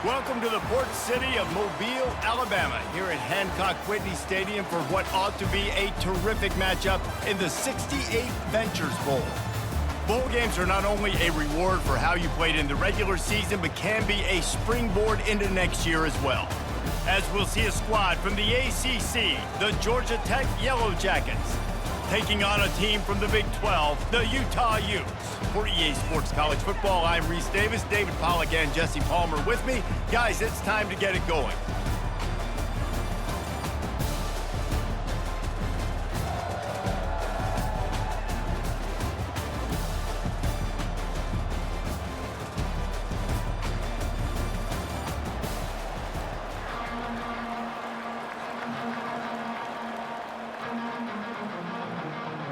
Welcome to the port city of Mobile, Alabama, here at Hancock-Whitney Stadium for what ought to be a terrific matchup in the 68th Ventures Bowl. Bowl games are not only a reward for how you played in the regular season, but can be a springboard into next year as well. As we'll see a squad from the ACC, the Georgia Tech Yellow Jackets, taking on a team from the Big 12, the Utah Utes. For EA Sports College Football, I'm Reese Davis, David Pollack and Jesse Palmer with me. Guys, it's time to get it going.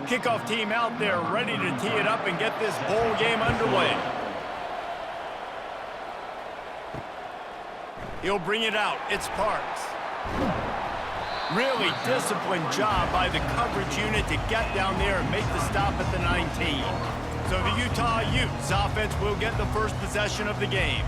Kickoff team out there ready to tee it up and get this bowl game underway. He'll bring it out. It's Parks. Really disciplined job by the coverage unit to get down there and make the stop at the 19. So the Utah Utes offense will get the first possession of the game.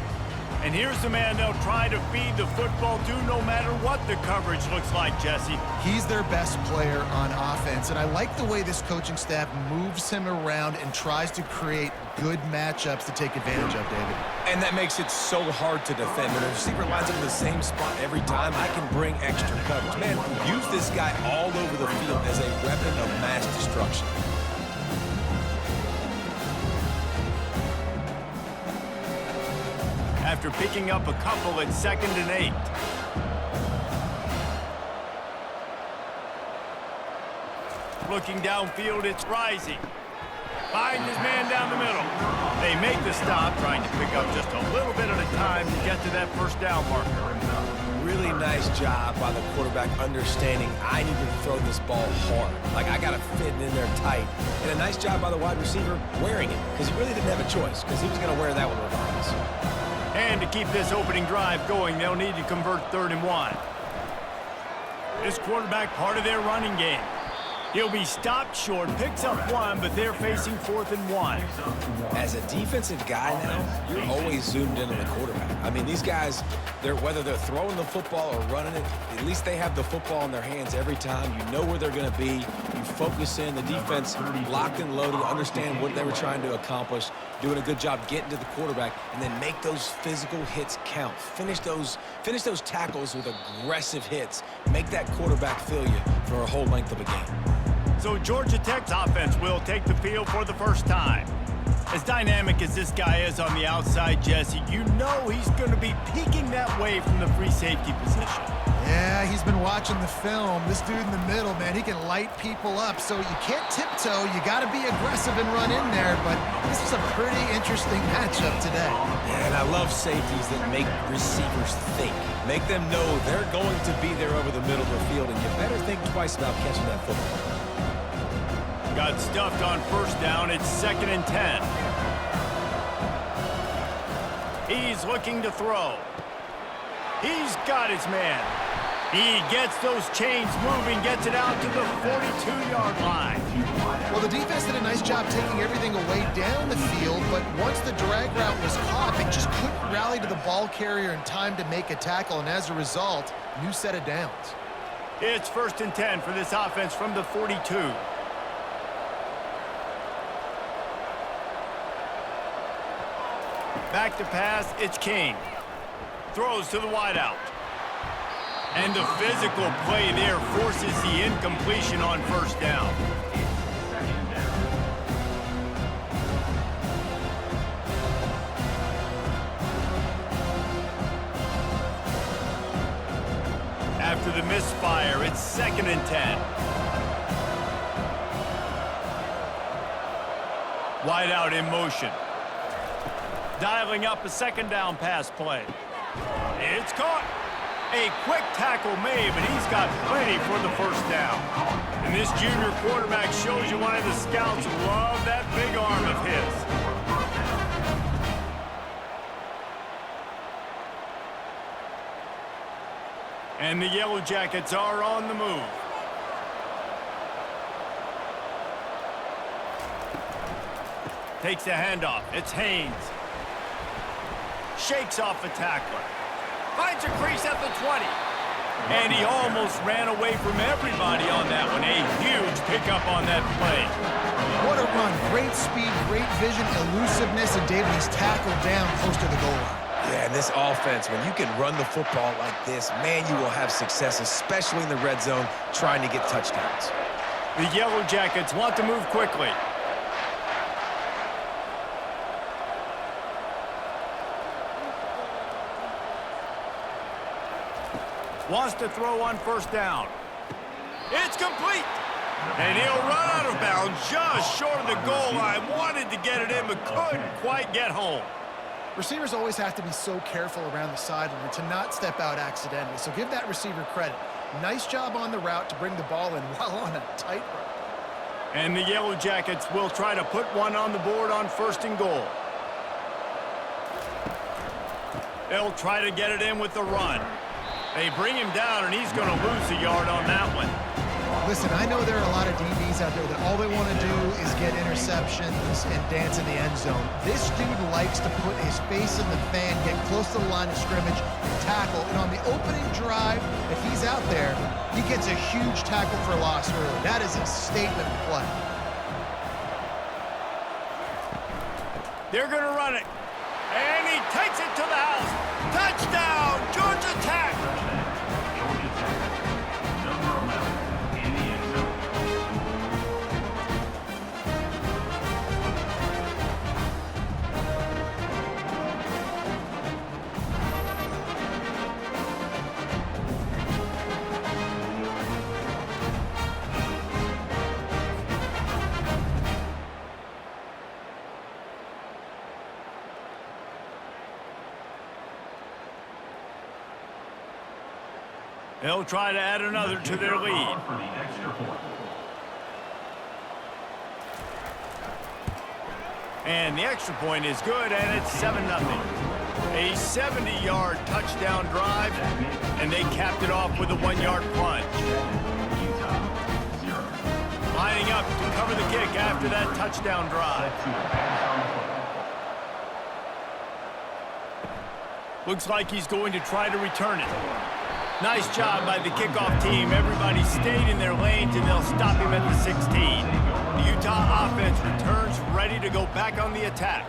And here's the man they'll try to feed the football to no matter what the coverage looks like, Jesse. He's their best player on offense, and I like the way this coaching staff moves him around and tries to create good matchups to take advantage of, David. And that makes it so hard to defend. When a receiver lines up in the same spot every time, I can bring extra coverage. Man, use this guy all over the field as a weapon of mass destruction. After picking up a couple at 2nd and 8. Looking downfield, it's Rising. Finds his man down the middle. They make the stop, trying to pick up just a little bit at a time to get to that first down marker. Really nice job by the quarterback understanding I need to throw this ball hard. Like, I got to fit it in there tight. And a nice job by the wide receiver wearing it, because he really didn't have a choice, because he was going to wear that one regardless. And to keep this opening drive going, they'll need to convert 3rd and 1. This quarterback part of their running game. He'll be stopped short, picks up 1, but they're facing 4th and 1. As a defensive guy now, you're always zoomed in on the quarterback. I mean, these guys, whether they're throwing the football or running it, at least they have the football in their hands every time. You know where they're going to be. You focus in. The defense locked and loaded, understand what they were trying to accomplish, doing a good job getting to the quarterback, and then make those physical hits count. Finish those tackles with aggressive hits. Make that quarterback feel you for a whole length of a game. So Georgia Tech's offense will take the field for the first time. As dynamic as this guy is on the outside, Jesse, you know he's going to be peeking that way from the free safety position. Yeah, he's been watching the film. This dude in the middle, man, he can light people up. So you can't tiptoe. You got to be aggressive and run in there. But this is a pretty interesting matchup today. Yeah, and I love safeties that make receivers think. Make them know they're going to be there over the middle of the field, and you better think twice about catching that football. Got stuffed on 1st down. It's 2nd and 10. He's looking to throw. He's got his man. He gets those chains moving, gets it out to the 42-yard line. Well, the defense did a nice job taking everything away down the field, but once the drag route was caught, they just couldn't rally to the ball carrier in time to make a tackle, and as a result, new set of downs. It's 1st and 10 for this offense from the 42. Back to pass, it's King. Throws to the wideout. And the physical play there forces the incompletion on 1st down. After the misfire, it's 2nd and 10. Wideout in motion. Dialing up a 2nd down pass play. It's caught. A quick tackle made, but he's got plenty for the 1st down. And this junior quarterback shows you why the scouts love that big arm of his. And the Yellow Jackets are on the move. Takes the handoff. It's Haynes. Shakes off the tackler. finds a crease at the 20. And he almost ran away from everybody on that one. A huge pickup on that play. What a run. Great speed, great vision, elusiveness, and David, he's tackled down close to the goal line. Yeah, and this offense, when you can run the football like this, man, you will have success, especially in the red zone, trying to get touchdowns. The Yellow Jackets want to move quickly. Wants to throw on first down. It's complete. And he'll run out of bounds just short of the goal line. Wanted to get it in, but couldn't quite get home. Receivers always have to be so careful around the sideline to not step out accidentally, so give that receiver credit. Nice job on the route to bring the ball in while on a tightrope. And the Yellow Jackets will try to put one on the board on first and goal. They'll try to get it in with the run. They bring him down, and he's going to lose a yard on that one. Listen, I know there are a lot of DBs out there that all they want to do is get interceptions and dance in the end zone. This dude likes to put his face in the fan, get close to the line of scrimmage, and tackle. And on the opening drive, if he's out there, he gets a huge tackle for loss early. That is a statement play. They're going to run it. And he takes it to the house. Touchdown, Georgia Tech. They'll try to add another to their lead. And the extra point is good, and it's 7-0. A 70-yard touchdown drive, and they capped it off with a 1-yard plunge. Lining up to cover the kick after that touchdown drive. Looks like he's going to try to return it. Nice job by the kickoff team. Everybody stayed in their lanes, and they'll stop him at the 16. The Utah offense returns ready to go back on the attack.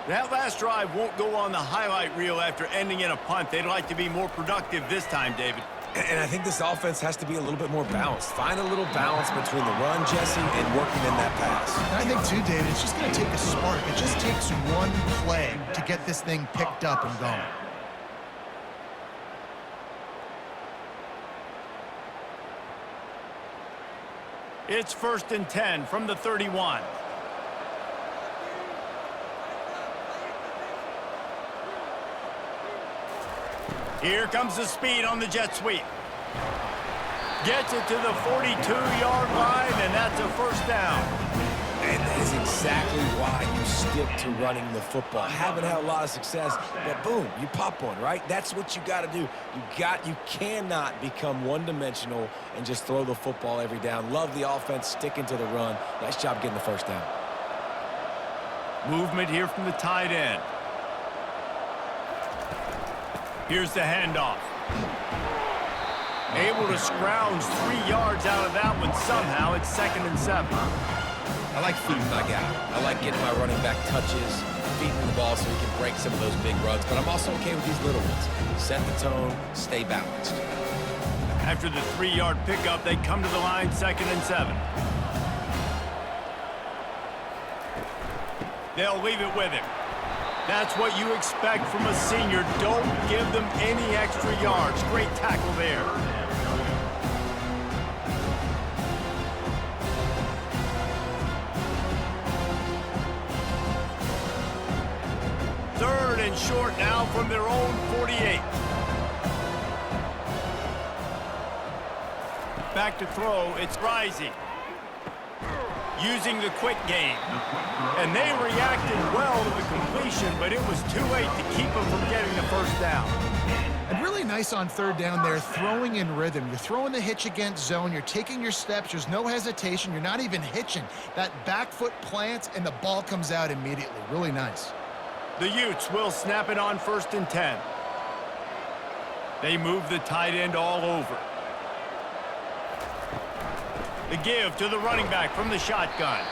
That last drive won't go on the highlight reel after ending in a punt. They'd like to be more productive this time, David. And I think this offense has to be a little bit more balanced. Find a little balance between the run, Jesse, and working in that pass. And I think, too, David, it's just going to take a spark. It just takes one play to get this thing picked up and going. It's 1st and 10 from the 31. Here comes the speed on the jet sweep. Gets it to the 42-yard line, and that's a first down. And that is exactly why you stick to running the football. Haven't had a lot of success, but boom, you pop one, right? That's what you got to do. You cannot become one-dimensional and just throw the football every down. Love the offense, sticking to the run. Nice job getting the first down. Movement here from the tight end. Here's the handoff. Able to scrounge 3 yards out of that one somehow. It's 2nd and 7. I like feeding my guy. I like getting my running back touches, feeding the ball so he can break some of those big runs. But I'm also okay with these little ones. Set the tone, stay balanced. After the 3-yard pickup, they come to the line, 2nd and 7. They'll leave it with him. That's what you expect from a senior. Don't give them any extra yards. Great tackle there. Third and short now from their own 48. Back to throw, it's Rising. Using the quick game. And they reacted well to the completion, but it was too late to keep them from getting the first down. And really nice on 3rd down there, throwing in rhythm. You're throwing the hitch against zone. You're taking your steps. There's no hesitation. You're not even hitching. That back foot plants, and the ball comes out immediately. Really nice. The Utes will snap it on 1st and 10. They move the tight end all over. The give to the running back from the shotgun.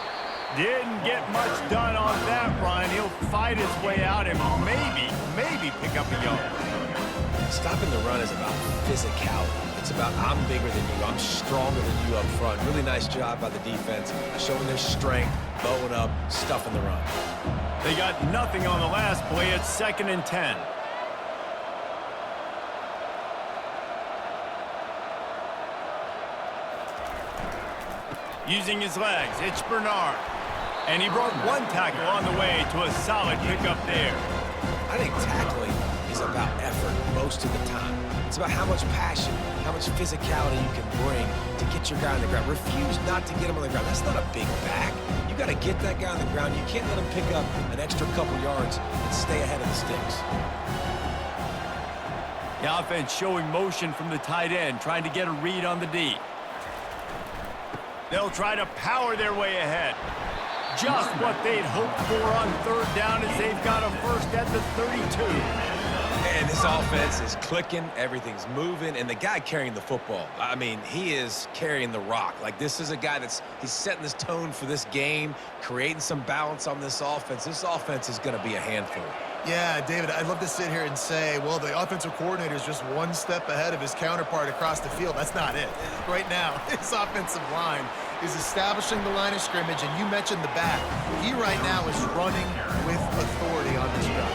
Didn't get much done on that run. He'll fight his way out and maybe pick up a yard. Stopping the run is about physicality. It's about I'm bigger than you, I'm stronger than you up front. Really nice job by the defense, showing their strength, bowing up, stuffing the run. They got nothing on the last play. It's 2nd and 10. Using his legs, it's Bernard. And he broke one tackle on the way to a solid pickup there. I think tackling is about effort most of the time. It's about how much passion, how much physicality you can bring to get your guy on the ground. Refuse not to get him on the ground. That's not a big back. You got to get that guy on the ground. You can't let him pick up an extra couple yards and stay ahead of the sticks. The offense showing motion from the tight end, trying to get a read on the D. They'll try to power their way ahead. Just what they'd hoped for on 3rd down as they've got a first at the 32. And this offense is clicking, everything's moving, and the guy carrying the football, I mean, he is carrying the rock. Like, this is a guy he's setting this tone for this game, creating some balance on this offense. This offense is going to be a handful. Yeah, David, I'd love to sit here and say, well, the offensive coordinator is just one step ahead of his counterpart across the field. That's not it. Right now, his offensive line is establishing the line of scrimmage, and you mentioned the back. He right now is running with authority on this job.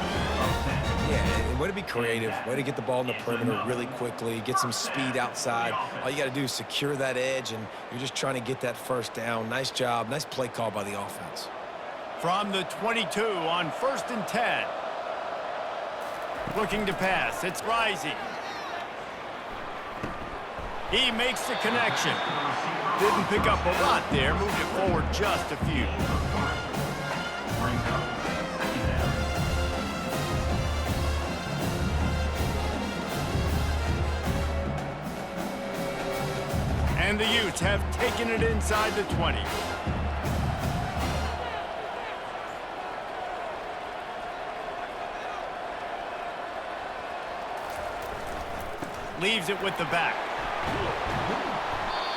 Yeah, and way to be creative, way to get the ball in the perimeter really quickly, get some speed outside. All you got to do is secure that edge, and you're just trying to get that first down. Nice job, nice play call by the offense. From the 22 on 1st and 10. Looking to pass. It's Rising. He makes the connection. Didn't pick up a lot there. Moved it forward just a few. And the Utes have taken it inside the 20. Leaves it with the back.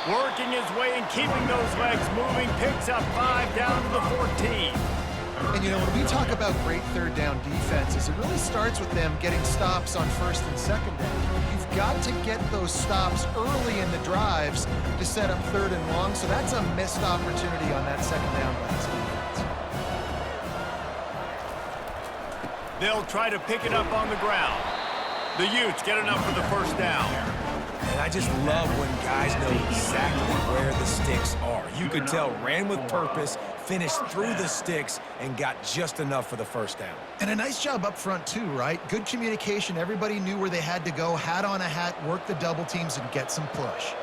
Working his way and keeping those legs moving. Picks up 5 down to the 14. And, you know, when we talk about great 3rd down defenses, it really starts with them getting stops on 1st and 2nd down. You've got to get those stops early in the drives to set up 3rd and long, so that's a missed opportunity on that 2nd down by this defense. They'll try to pick it up on the ground. The Utes get enough for the first down. And I just love when guys know exactly where the sticks are. You could tell ran with purpose, finished through the sticks, and got just enough for the first down. And a nice job up front too, right? Good communication. Everybody knew where they had to go, hat on a hat, work the double teams, and get some push.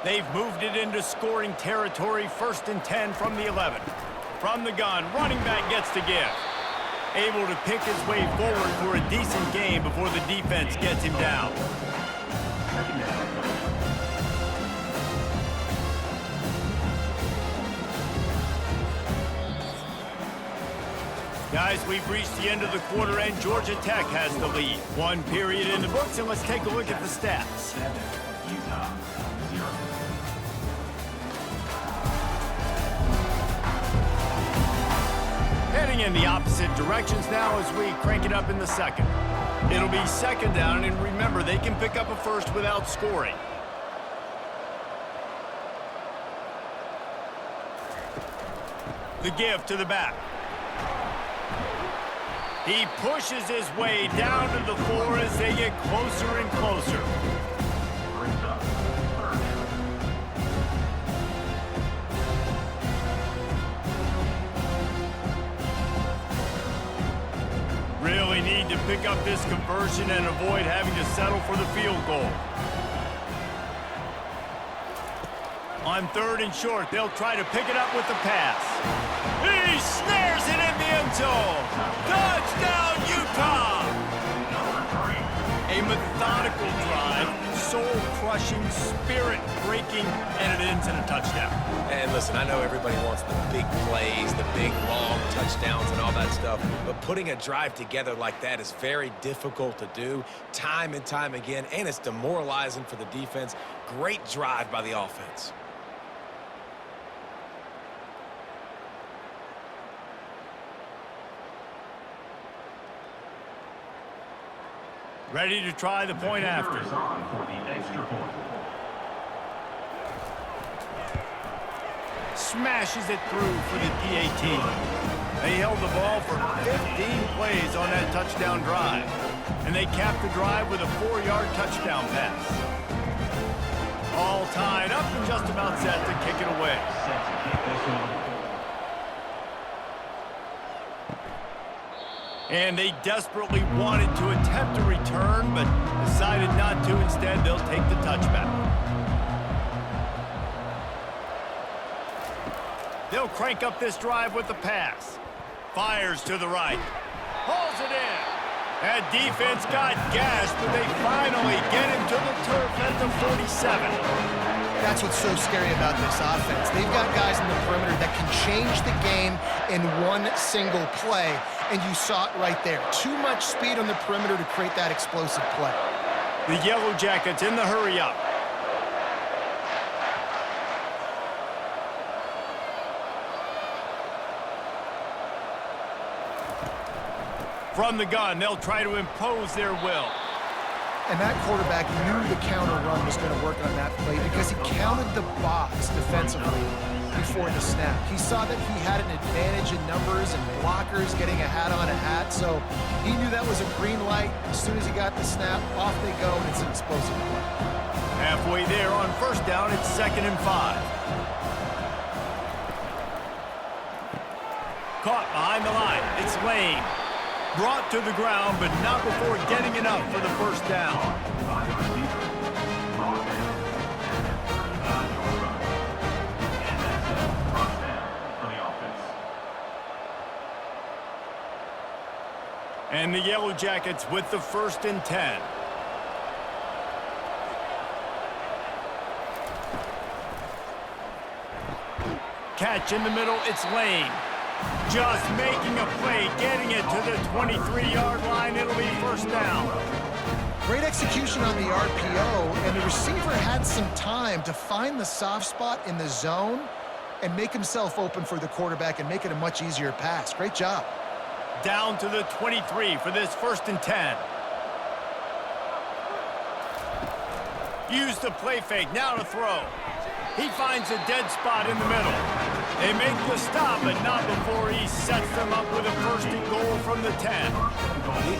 They've moved it into scoring territory. 1st and 10 from the 11. From the gun, running back gets to give. Able to pick his way forward for a decent game before the defense gets him down. Guys, we've reached the end of the quarter, and Georgia Tech has the lead. 1 period in the books, and let's take a look at the stats. Heading in the opposite directions now as we crank it up in the 2nd. It'll be 2nd down, and remember, they can pick up a first without scoring. The give to the back. He pushes his way down to the floor as they get closer and closer. Really need to pick up this conversion and avoid having to settle for the field goal. On 3rd and short, they'll try to pick it up with the pass. He snares it in the end zone. Touchdown, Utah! A methodical drive, soul-crushing, spirit-breaking, and it ends in a touchdown. And listen, I know everybody wants the big plays, the big, long touchdowns and all that stuff, but putting a drive together like that is very difficult to do time and time again, and it's demoralizing for the defense. Great drive by the offense. Ready to try the point after. Smashes it through for the PAT. They held the ball for 15 plays on that touchdown drive, and they capped the drive with a 4-yard touchdown pass. All tied up and just about set to kick it away. And they desperately wanted to attempt a return, but decided not to. Instead, they'll take the touchback. They'll crank up this drive with the pass. Fires to the right. Hauls it in. That defense got gashed, but they finally get him to the turf at the 47. That's what's so scary about this offense. They've got guys in the perimeter that can change the game in one single play, and you saw it right there. Too much speed on the perimeter to create that explosive play. The Yellow Jackets in the hurry-up. From the gun, they'll try to impose their will. And that quarterback knew the counter run was going to work on that play because he counted the box defensively before the snap. He saw that he had an advantage in numbers and blockers getting a hat on a hat, so he knew that was a green light. As soon as he got the snap, off they go, and it's an explosive play. Halfway there on first down, it's 2nd and 5. Caught behind the line. It's Lane. Brought to the ground, but not before getting enough for the first down. And the Yellow Jackets with the 1st and 10. Catch in the middle, it's Lane. Just making a play, getting it to the 23-yard line. It'll be first down. Great execution on the RPO, and the receiver had some time to find the soft spot in the zone and make himself open for the quarterback and make it a much easier pass. Great job. Down to the 23 for this 1st and 10. Use the play fake, now to throw. He finds a dead spot in the middle. They make the stop, but not before he sets them up with a 1st and goal from the 10.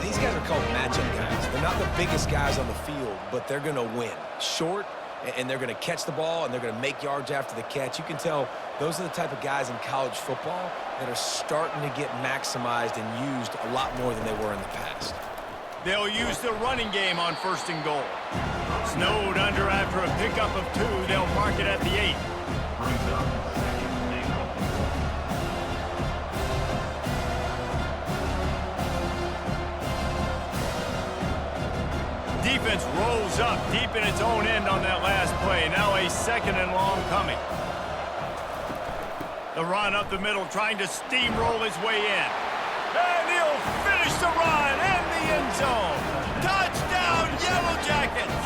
These guys are called matchup guys. They're not the biggest guys on the field, but they're going to win. Short, and they're going to catch the ball, and they're going to make yards after the catch. You can tell those are the type of guys in college football that are starting to get maximized and used a lot more than they were in the past. They'll use the running game on 1st and goal. Snowed under after a pickup of 2. They'll mark it at the 8. Defense rolls up deep in its own end on that last play. Now a 2nd and long coming. The run up the middle, trying to steamroll his way in. And he'll finish the run and the end zone. Touchdown, Yellow Jackets!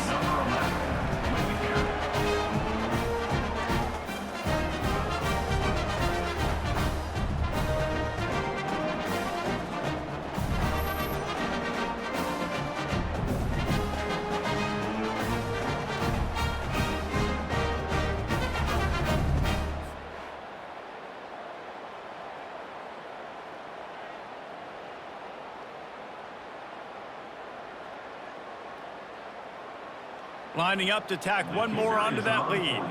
Lining up to tack one more onto that lead.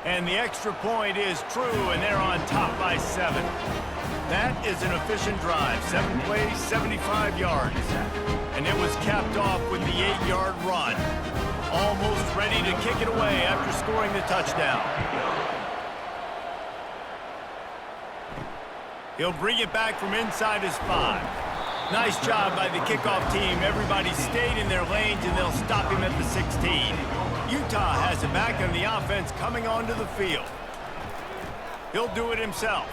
And the extra point is true, and they're on top by 7. That is an efficient drive. 7 plays, 75 yards. And it was capped off with the 8-yard run. Almost ready to kick it away after scoring the touchdown. He'll bring it back from inside his 5. Nice job by the kickoff team. Everybody stayed in their lanes, and they'll stop him at the 16. Utah has it back, and the offense coming onto the field. He'll do it himself.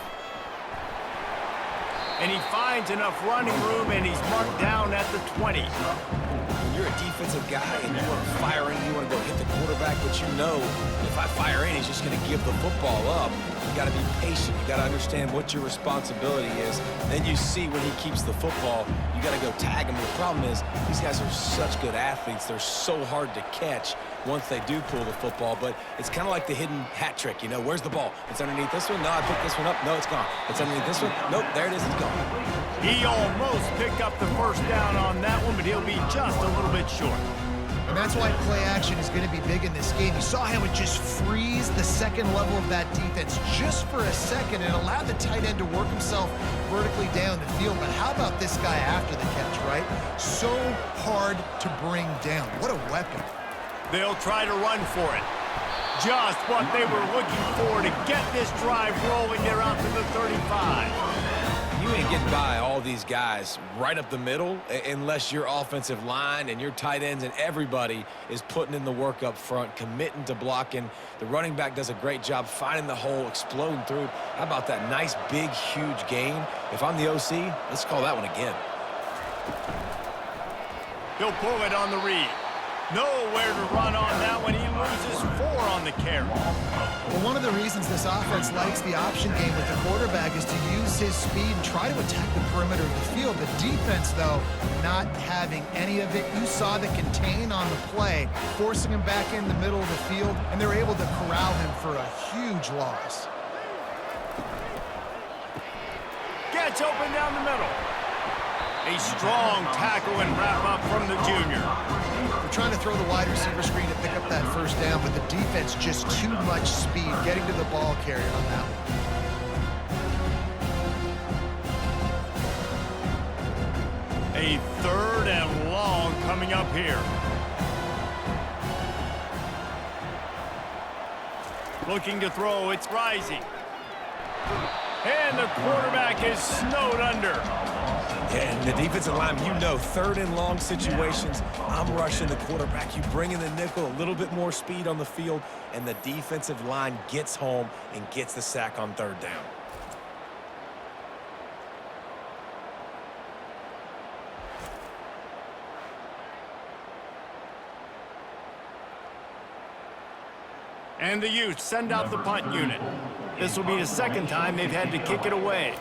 And he finds enough running room, and he's marked down at the 20. You're a defensive guy, and you want to fire in, you want to go hit the quarterback, but you know if I fire in, he's just going to give the football up. You got to be patient. You got to understand what your responsibility is. Then you see when he keeps the football, you got to go tag him. The problem is these guys are such good athletes. They're so hard to catch once they do pull the football, but it's kind of like the hidden hat trick. You know, where's the ball? It's underneath this one. No, I picked this one up. No, it's gone. It's underneath this one. Nope, there it is. It's gone. He almost picked up the first down on that one, but he'll be just a little bit short. And that's why play action is going to be big in this game. You saw how it just freeze the second level of that defense just for a second and allowed the tight end to work himself vertically down the field. But how about this guy after the catch, right? So hard to bring down. What a weapon. They'll try to run for it. Just what they were looking for to get this drive rolling. They're out to the 35. You ain't getting by all these guys right up the middle unless your offensive line and your tight ends and everybody is putting in the work up front, committing to blocking. The running back does a great job finding the hole, exploding through. How about that nice, big, huge gain? If I'm the OC, let's call that one again. He'll pull it on the read. Nowhere to run on that one. He loses 4 on the carry. Well, one of the reasons this offense likes the option game with the quarterback is to use his speed and try to attack the perimeter of the field. The defense, though, not having any of it. You saw the contain on the play, forcing him back in the middle of the field, and they're able to corral him for a huge loss. Gets open down the middle. A strong tackle and wrap up from the junior. They're trying to throw the wide receiver screen to pick up that first down, but the defense just too much speed getting to the ball carrier on that one. A 3rd and long coming up here. Looking to throw, it's rising. And the quarterback is snowed under. Yeah, and the defensive line, you know, 3rd and long situations, I'm rushing the quarterback. You bring in the nickel, a little bit more speed on the field, and the defensive line gets home and gets the sack on 3rd down. And the Utes send out the punt unit. This will be the 2nd time they've had to kick it away.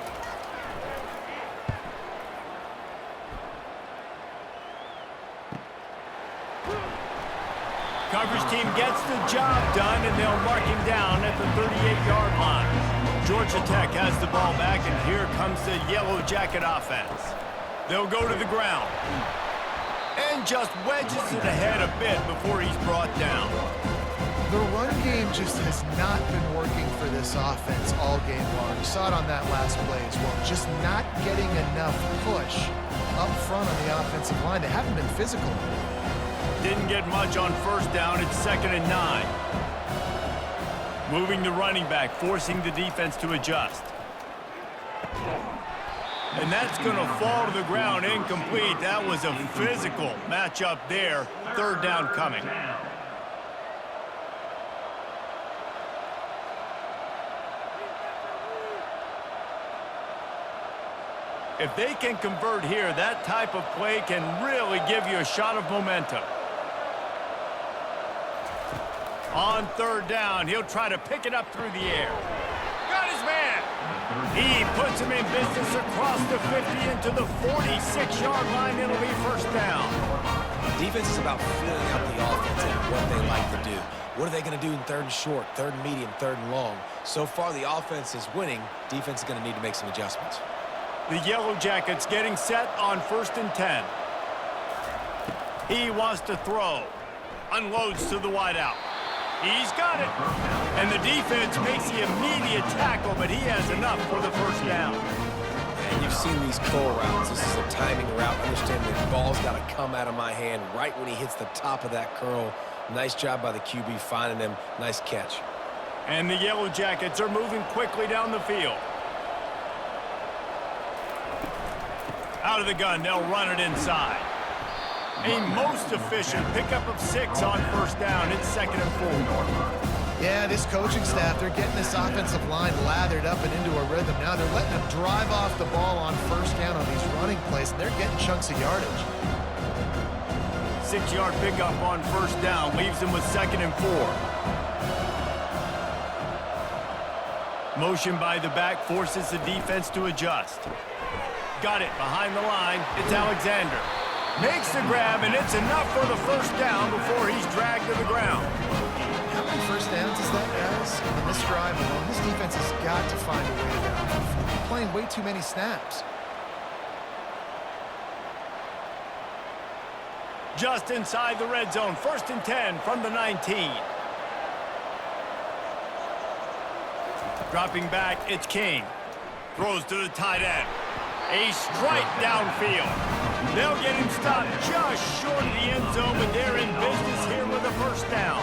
Coverage team gets the job done, and they'll mark him down at the 38-yard line. Georgia Tech has the ball back, and here comes the Yellow Jacket offense. They'll go to the ground. And just wedges it ahead a bit before he's brought down. The run game just has not been working for this offense all game long. You saw it on that last play as well. Just not getting enough push up front on the offensive line. They haven't been physical. Didn't get much on 1st down. It's 2nd and 9. Moving the running back, forcing the defense to adjust. And that's going to fall to the ground incomplete. That was a physical matchup there. 3rd down coming. If they can convert here, that type of play can really give you a shot of momentum. On 3rd down, he'll try to pick it up through the air. Got his man. He puts him in business across the 50 into the 46-yard line. It'll be 1st down. Defense is about filling out the offense and what they like to do. What are they going to do in 3rd and short, 3rd and medium, 3rd and long? So far, the offense is winning. Defense is going to need to make some adjustments. The Yellow Jackets getting set on 1st and 10. He wants to throw. Unloads to the wideout. He's got it. And the defense makes the immediate tackle, but he has enough for the 1st down. And you've seen these curl routes. This is a timing route. Understand the ball's got to come out of my hand right when he hits the top of that curl. Nice job by the QB finding him. Nice catch. And the Yellow Jackets are moving quickly down the field. Out of the gun, they'll run it inside. A most efficient pickup of 6 on first down. It's 2nd and 4. Yeah, this coaching staff, they're getting this offensive line lathered up and into a rhythm. Now they're letting them drive off the ball on first down on these running plays, and they're getting chunks of yardage. 6-yard pickup on first down leaves them with 2nd and 4. Motion by the back forces the defense to adjust. Got it behind the line. It's Alexander. Makes the grab, and it's enough for the first down before he's dragged to the ground. How many first downs is that, guys? On this drive alone, this defense has got to find a way to get off the field. They're playing way too many snaps. Just inside the red zone. 1st and 10 from the 19. Dropping back, it's King. Throws to the tight end. A strike downfield. They'll get him stopped just short of the end zone, but they're in business here with a first down.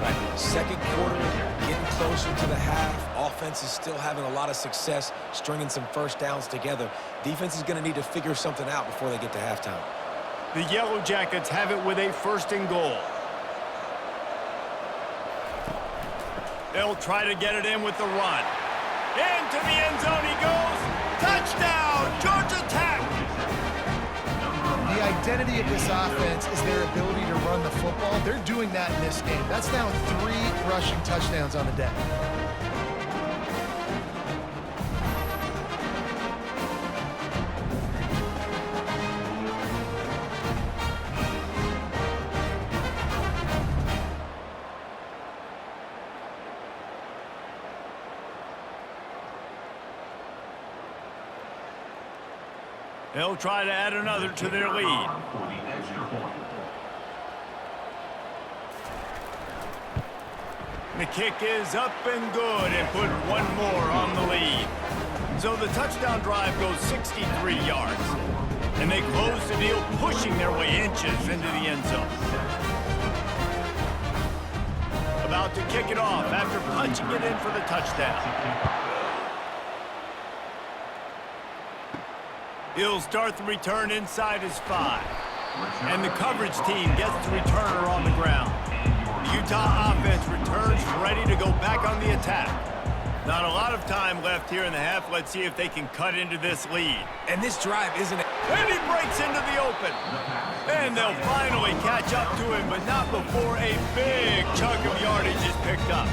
Right. Second quarter, getting closer to the half. Offense is still having a lot of success stringing some first downs together. Defense is going to need to figure something out before they get to halftime. The Yellow Jackets have it with a 1st and goal. They'll try to get it in with the run. Into the end zone he goes. Touchdown, Georgia Tech! The identity of this offense is their ability to run the football. They're doing that in this game. That's now 3 rushing touchdowns on the day. They'll try to add another to their lead. The kick is up and good and put one more on the lead. So the touchdown drive goes 63 yards. And they close the deal, pushing their way inches into the end zone. About to kick it off after punching it in for the touchdown. He'll start the return inside his 5. And the coverage team gets the returner on the ground. The Utah offense returns ready to go back on the attack. Not a lot of time left here in the half. Let's see if they can cut into this lead. And this drive isn't it. And he breaks into the open. And they'll finally catch up to him, but not before a big chunk of yardage is picked up.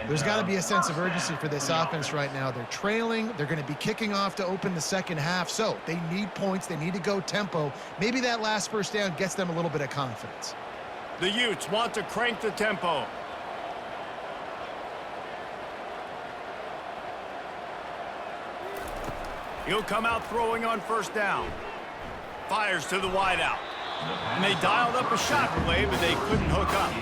There's got to be a sense of urgency for this offense right now. They're trailing. They're going to be kicking off to open the second half. So they need points. They need to go tempo. Maybe that last first down gets them a little bit of confidence. The Utes want to crank the tempo. He'll come out throwing on first down. Fires to the wideout. And they dialed up a shot play, but they couldn't hook up.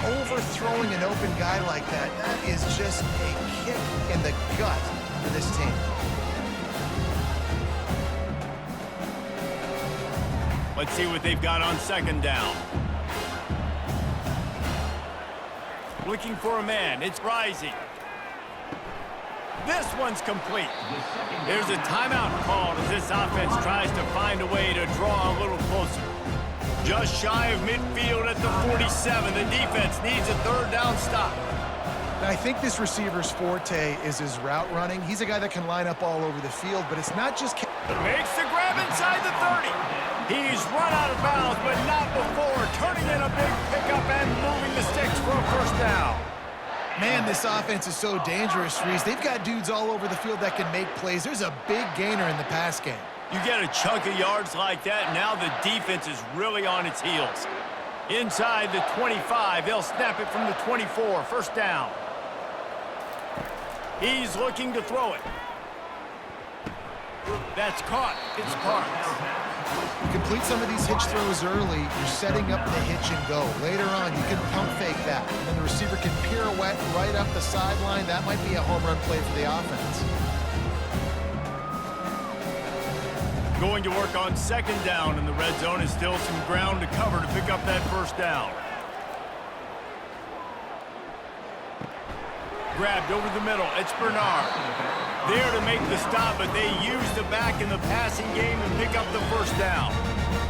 Overthrowing an open guy like that, that is just a kick in the gut for this team. Let's see what they've got on 2nd down. Looking for a man. It's Rising. This one's complete. There's a timeout called as this offense tries to find a way to draw a little closer. Just shy of midfield at the 47. The defense needs a 3rd down stop. I think this receiver's forte is his route running. He's a guy that can line up all over the field, but it's not just... Makes the grab inside the 30. He's run out of bounds, but not before turning in a big pickup and moving the sticks for a first down. Man, this offense is so dangerous, Reese. They've got dudes all over the field that can make plays. There's a big gainer in the pass game. You get a chunk of yards like that, now the defense is really on its heels. Inside the 25, they'll snap it from the 24, first down. He's looking to throw it. That's caught. It's Parks. You complete some of these hitch throws early, you're setting up the hitch and go. Later on, you can pump fake that, and then the receiver can pirouette right up the sideline. That might be a home run play for the offense. Going to work on 2nd down in the red zone is still some ground to cover to pick up that first down. grabbed over the middle. It's Bernard. There to make the stop, but they use the back in the passing game and pick up the first down.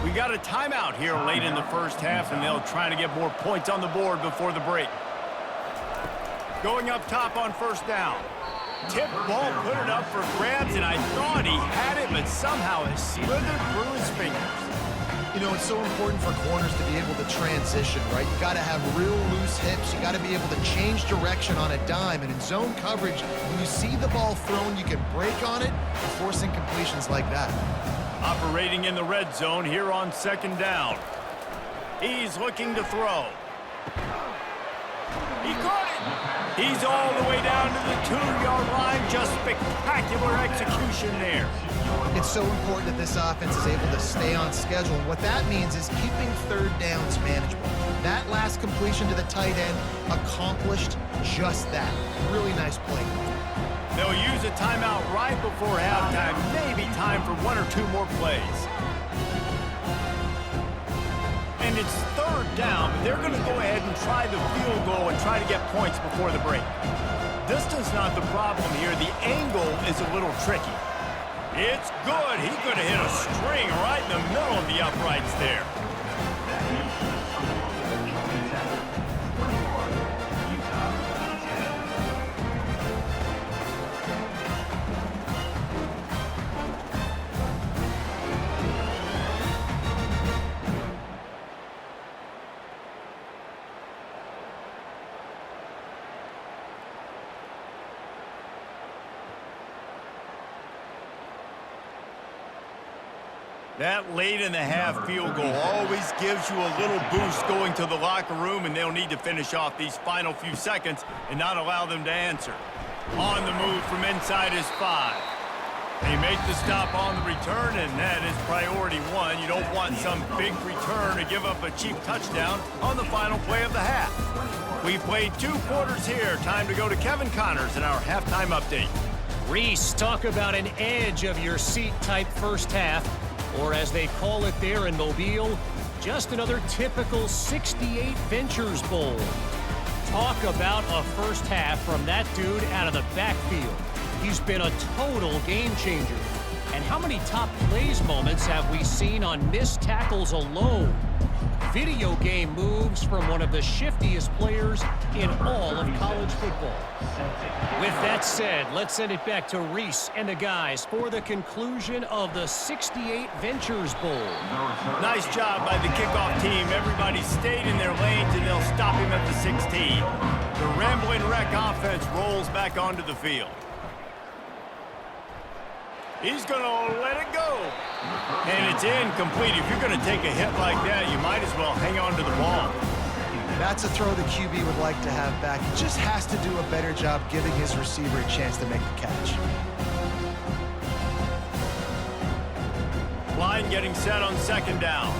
We got a timeout here late in the first half, and they'll try to get more points on the board before the break. Going up top on first down. Tip ball, put it up for grabs, and I thought he had it, but somehow it slithered through his fingers. You know, it's so important for corners to be able to transition, right? You got to have real loose hips. You got to be able to change direction on a dime. And in zone coverage, when you see the ball thrown, you can break on it and force incompletions like that. Operating in the red zone here on second down. He's looking to throw. He caught it. He's all the way down to the 2-yard line. Just spectacular execution there. It's so important that this offense is able to stay on schedule. And what that means is keeping third downs manageable. That last completion to the tight end accomplished just that. Really nice play. They'll use a timeout right before halftime. Maybe time for one or two more plays. And it's third down, but they're going to go ahead and try the field goal and try to get points before the break. Distance not the problem here. The angle is a little tricky. It's good. He could have hit a string right in the middle of the uprights there. That late-in-the-half field goal always gives you a little boost going to the locker room, and they'll need to finish off these final few seconds and not allow them to answer. On the move from inside his 5. They make the stop on the return, and that is priority one. You don't want some big return to give up a cheap touchdown on the final play of the half. We've played 2 quarters here. Time to go to Kevin Connors in our halftime update. Reese, talk about an edge of your seat type first half. Or as they call it there in Mobile, just another typical 68 Ventures Bowl. Talk about a first half from that dude out of the backfield. He's been a total game changer. And how many top plays moments have we seen on missed tackles alone? Video game moves from one of the shiftiest players in all of college football. With that said, let's send it back to Reese and the guys for the conclusion of the 68 Ventures Bowl. Nice job by the kickoff team. Everybody stayed in their lanes, and they'll stop him at the 16. The Rambling Wreck offense rolls back onto the field. He's going to let it go. And it's incomplete. If you're going to take a hit like that, you might as well hang on to the ball. That's a throw the QB would like to have back. He just has to do a better job giving his receiver a chance to make the catch. Line getting set on second down.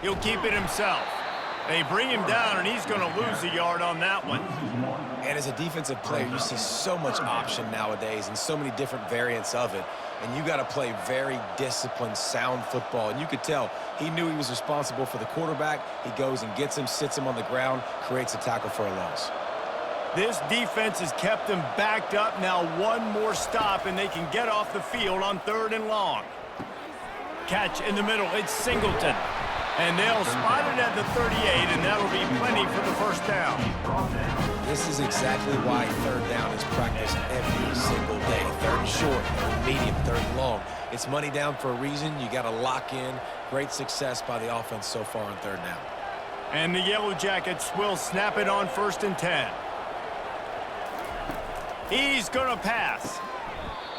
He'll keep it himself. They bring him down, and he's going to lose a yard on that one. And as a defensive player, you see so much option nowadays and so many different variants of it. And you got to play very disciplined, sound football. And you could tell he knew he was responsible for the quarterback. He goes and gets him, sits him on the ground, creates a tackle for a loss. This defense has kept them backed up. Now one more stop, and they can get off the field on 3rd and long. Catch in the middle. It's Singleton. And they'll spot it at the 38, and that'll be plenty for the first down. This is exactly why 3rd down is practiced every single day. 3rd and short, 3rd and medium, 3rd and long. It's money down for a reason. You got to lock in. Great success by the offense so far on 3rd down. And the Yellow Jackets will snap it on 1st and 10. He's going to pass.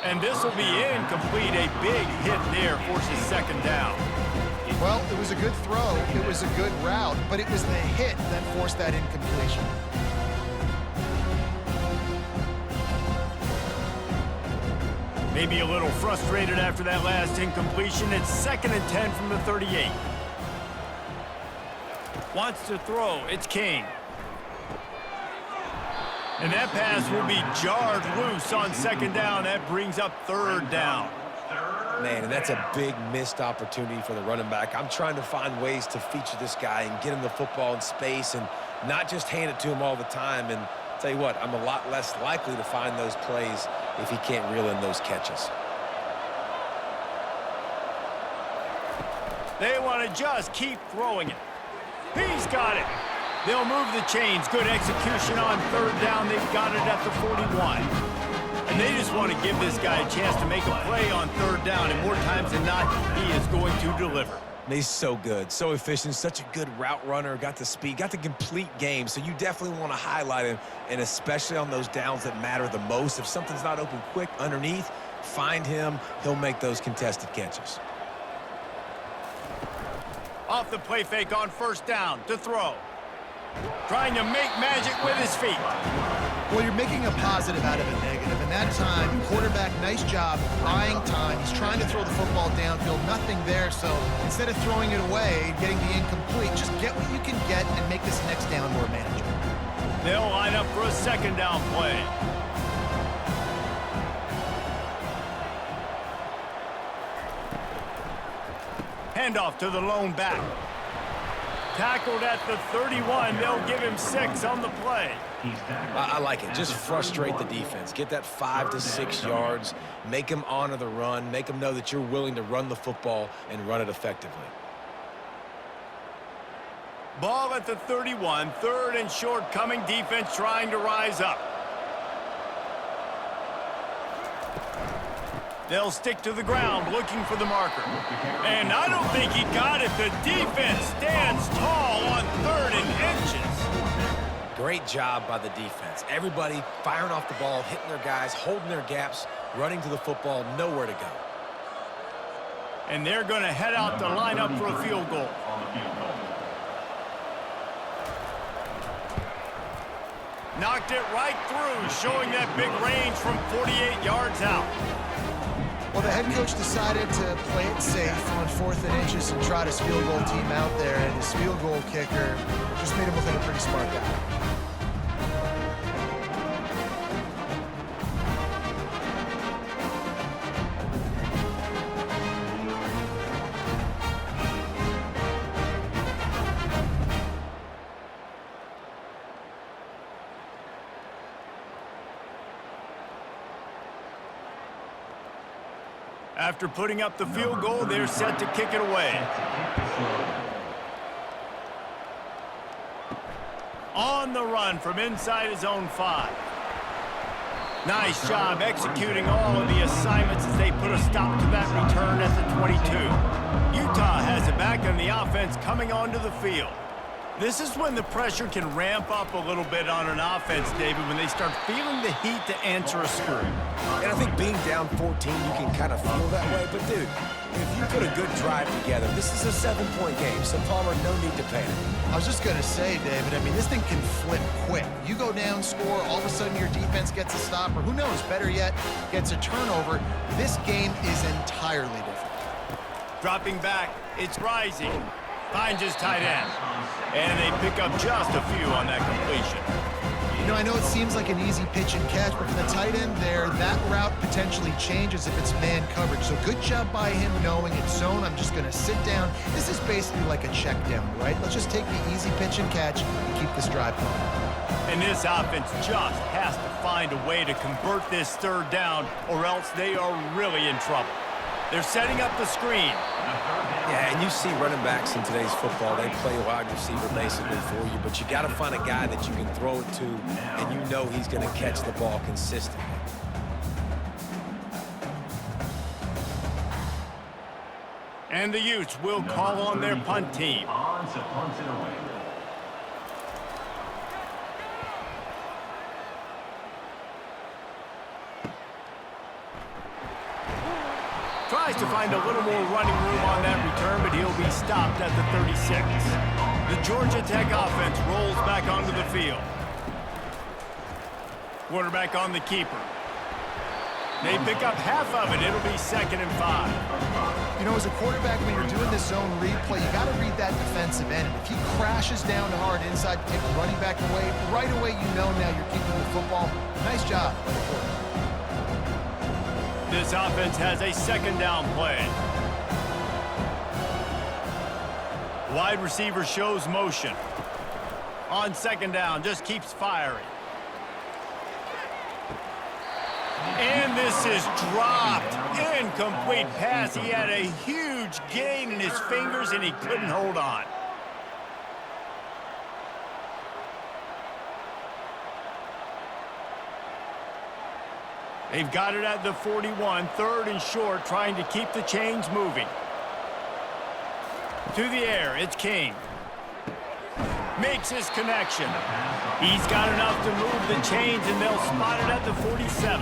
And this will be incomplete. A big hit there forces 2nd down. Well, it was a good throw, it was a good route, but it was the hit that forced that incompletion. Maybe a little frustrated after that last incompletion. It's 2nd and 10 from the 38. Wants to throw. It's King. And that pass will be jarred loose on 2nd down. That brings up 3rd down. Man, and that's a big missed opportunity for the running back. I'm trying to find ways to feature this guy and get him the football in space and not just hand it to him all the time. And tell you what, I'm a lot less likely to find those plays if he can't reel in those catches. They want to just keep throwing it. He's got it. They'll move the chains. Good execution on third down. They've got it at the 41. And they just want to give this guy a chance to make a play on third down. And more times than not, he is going to deliver. And he's so good, so efficient, such a good route runner, got the speed, got the complete game. So you definitely want to highlight him, and especially on those downs that matter the most. If something's not open quick underneath, find him. He'll make those contested catches. Off the play fake on first down to throw. Trying to make magic with his feet. Well, you're making a positive out of a negative. And that time, quarterback, nice job, buying time. He's trying to throw the football downfield, nothing there. So instead of throwing it away, getting the incomplete, just get what you can get and make this next down more manageable. They'll line up for a second down play. Handoff to the lone back. Tackled at the 31. They'll give him 6 on the play. I like it. Just frustrate the defense. Get that 5 to 6 yards. Make them honor the run. Make them know that you're willing to run the football and run it effectively. Ball at the 31. Third and short coming. Defense trying to rise up. They'll stick to the ground looking for the marker. And I don't think he got it. The defense stands tall on third and inches. Great job by the defense. Everybody firing off the ball, hitting their guys, holding their gaps, running to the football, nowhere to go. And they're going to head out to line up for a field goal. Knocked it right through, showing that big range from 48 yards out. Well, the head coach decided to play it safe on 4th and inches and trot his field goal team out there, and his field goal kicker just made him look like a pretty smart guy. After putting up the field goal, they're set to kick it away. On the run from inside his own 5. Nice job executing all of the assignments as they put a stop to that return at the 22. Utah has it back on the offense coming onto the field. This is when the pressure can ramp up a little bit on an offense, David, when they start feeling the heat to answer a screw. And I think being down 14, you can kind of feel that way. But, dude, if you put a good drive together, this is a 7-point game, so Palmer, no need to panic. I was just going to say, David, I mean, this thing can flip quick. You go down, score, all of a sudden your defense gets a stop, or who knows, better yet, gets a turnover. This game is entirely different. Dropping back, it's rising. Finds his tight end. And they pick up just a few on that completion. You know, I know it seems like an easy pitch and catch, but for the tight end there, that route potentially changes if it's man coverage. So good job by him knowing it's zone. I'm just going to sit down. This is basically like a check down, right? Let's just take the easy pitch and catch and keep this drive going. And this offense just has to find a way to convert this third down, or else they are really in trouble. They're setting up the screen. Yeah, and you see running backs in today's football, they play wide receiver basically for you, but you got to find a guy that you can throw it to, and you know he's going to catch the ball consistently. And the Utes will call on their punt team. Tries to find a little more running room on that return, but he'll be stopped at the 36. The Georgia Tech offense rolls back onto the field. Quarterback on the keeper. They pick up half of it. It'll be 2nd and 5. You know, as a quarterback, when you're doing this zone read play, you got to read that defensive end. If he crashes down hard inside, take the running back away, right away you know now you're keeping the football. Nice job by the quarterback. This offense has a second down play. Wide receiver shows motion. On second down, just keeps firing. And this is dropped. Incomplete pass. He had a huge gain in his fingers, and he couldn't hold on. They've got it at the 41, third and short, trying to keep the chains moving. To the air, it's King. Makes his connection. He's got enough to move the chains, and they'll spot it at the 47.